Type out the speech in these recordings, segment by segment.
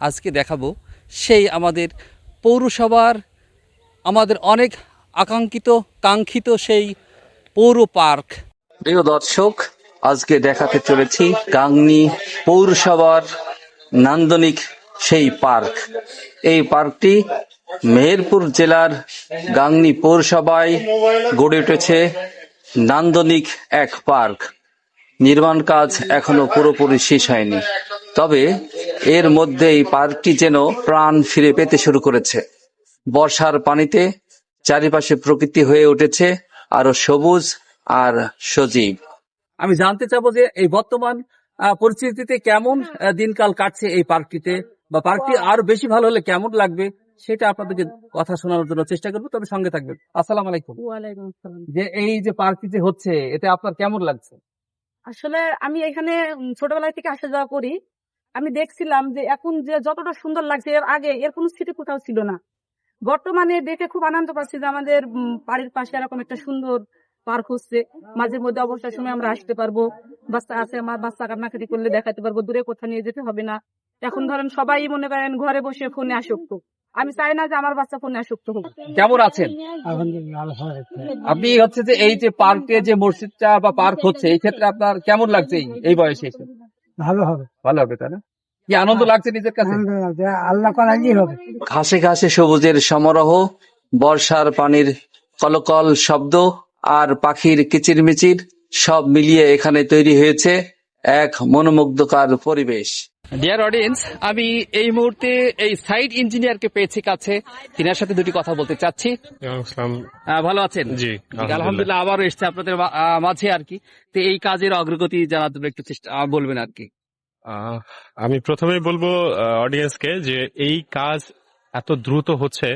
আজকে দেখাবো সেই আমাদের পৌরসভার আমাদের অনেক কাঙ্ক্ষিত সেই পৌর পার্ক। প্রিয় দর্শক, আজকে দেখাতে চলেছি গাংনী পৌরসভার নান্দনিক সেই পার্ক। এই পার্কটি মেহেরপুর জেলার গাংনী পৌরসভায় গড়ে উঠেছে নান্দনিক এক পার্ক। নির্মাণ কাজ এখনো পুরোপুরি শেষ হয়নি, তবে এর মধ্যে এই পার্কটি যেন প্রাণ ফিরে পেতে শুরু করেছে। বর্ষার পানিতে চারিপাশে প্রকৃতি হয়ে উঠেছে আরো সবুজ আর সজীব। আমি জানতে চাবো যে এই বর্তমান পরিস্থিতিতে কেমন দিনকাল কাটছে এই পার্কটিতে, বা পার্কটি আরো বেশি ভালো হলে কেমন লাগবে সেটা আপনাদেরকে কথা শোনানোর জন্য চেষ্টা করবো, তবে সঙ্গে থাকবেন। আসসালামু আলাইকুম। ওয়ালাইকুম আসসালাম। যে এই যে পার্কটি যে হচ্ছে, এতে আপনার কেমন লাগছে? আসলে আমি এখানে ছোটবেলা থেকে আসা যাওয়া করি। আমি দেখছিলাম যে এখন যে যতটা সুন্দর লাগছে, এর আগে এর কোনো স্মৃতি কোথাও ছিল না। বর্তমানে দেখে খুব আনন্দ পাচ্ছি যে আমাদের বাড়ির পাশে এরকম একটা সুন্দর পার্ক হচ্ছে। মাঝে মধ্যে অবসর সময় আমরা আসতে পারবো, বাচ্চা আছে আমার, বাচ্চা কান্নাকাটি করলে দেখাতে পারবো, দূরে কোথাও নিয়ে যেতে হবে না। এখন ধরেন সবাই মনে করেন ঘরে বসে ফোনে আসক্ত। আমি চাই না যে আমার বাচ্চা ফোনে আসক্ত হোক। কেমন আছেন আপনি? হচ্ছে যে এই যে পার্কে যে মসজিদটা বা পার্ক হচ্ছে, এই ক্ষেত্রে আপনার কেমন লাগছে এই বয়সে এসে? ভালো হবে, ভালো হবে, তাই না? কি আনন্দ লাগছে নিজের কাছে? আল্লাহ করাই হবে। ঘাসে ঘাসে সবুজের সমারোহ, বর্ষার পানির কলকল শব্দ আর পাখির কিচিরমিচির সব মিলিয়ে এখানে তৈরি হয়েছে এক মনোমুগ্ধকর পরিবেশ। ডিয়ার অডিয়েন্স, আমি এই মুহূর্তে এই সাইট ইঞ্জিনিয়ারকে পেয়েছি কাছে, তিনার সাথে দুটি কথা বলতে চাচ্ছি। ভালো আছেন? জি, আলহামদুলিল্লাহ। আবারও এসছে আপনাদের মাঝে আর কি। তো এই কাজের অগ্রগতি জানার জন্য একটু চেষ্টা বলবেন আর কি। আমি প্রথমেই বলবো অডিয়েন্সকে যে এই কাজ এত দ্রুত হচ্ছে,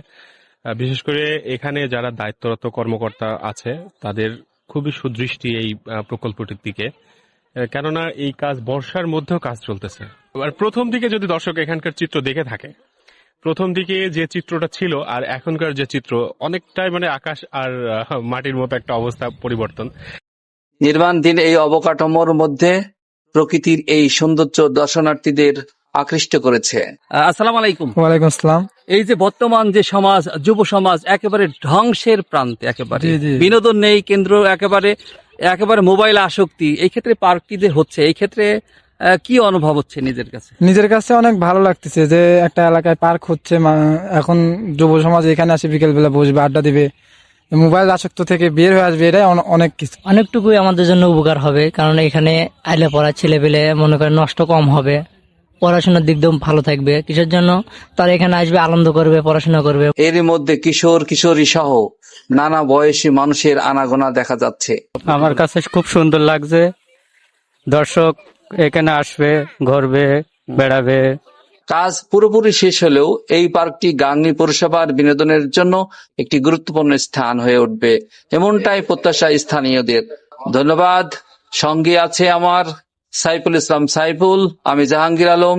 বিশেষ করে এখানে যারা দায়িত্বরত কর্মকর্তা আছে তাদের খুবই সুদৃষ্টি এই প্রকল্পটির দিকে, কেননা এই কাজ বর্ষার মধ্যেও কাজ চলতেছে। আর প্রথম দিকে যদি দর্শক এখানকার চিত্র দেখে থাকে, প্রথম দিকে যে চিত্রটা ছিল আর এখনকার যে চিত্র, অনেকটাই মানে আকাশ আর মাটির মতো একটা অবস্থা পরিবর্তন। নির্মাণধীন এই অবকাঠামোর মধ্যে প্রকৃতির এই সৌন্দর্য দর্শনার্থীদের আকৃষ্ট করেছে। আসসালামু আলাইকুম। ওয়ালাইকুম আসসালাম। এই যে বর্তমান যে সমাজ, যুব সমাজ একেবারে ধ্বংসের প্রান্তে, একেবারে জি, জি। বিনোদন নেই, কেন্দ্র একেবারে মোবাইল আসক্তি। এই ক্ষেত্রে পার্কটি যে হচ্ছে, এই ক্ষেত্রে কি অনুভব হচ্ছে নিজের কাছে? নিজের কাছে অনেক ভালো লাগতেছে যে একটা এলাকায় পার্ক হচ্ছে। এখন যুব সমাজ এখানে আসে, বিকেল বেলা বসবে, আড্ডা দিবে, মোবাইল আসক্ত থেকে বের হয়ে আসবে। এটাই অনেক কিছু, অনেকটুকুই আমাদের জন্য উপকার হবে, কারণ এখানে আইলে পড়া ছেলে পেলে মনে করেন নষ্ট কম হবে, পড়াশোনার দিক দিয়েও ভালো থাকবে। কিসের জন্য তারা এখানে আসবে, আনন্দ করবে, পড়াশোনা করবে। এর মধ্যে কিশোর কিশোরী সহ নানা বয়সী মানুষের আনাগোনা দেখা যাচ্ছে। আমার কাছে খুব সুন্দর লাগছে। দর্শক এখানে আসবে, ঘুরবে, বেড়াবে। কাজ পুরোপুরি শেষ হলেও এই পার্কটি গাংনী পৌরসভার বিনোদনের জন্য একটি গুরুত্বপূর্ণ স্থান হয়ে উঠবে, এমনটাই প্রত্যাশা স্থানীয়দের। ধন্যবাদ। সঙ্গে আছে আমার সাইফুল ইসলাম সাইফুল, আমি জাহাঙ্গীর আলম।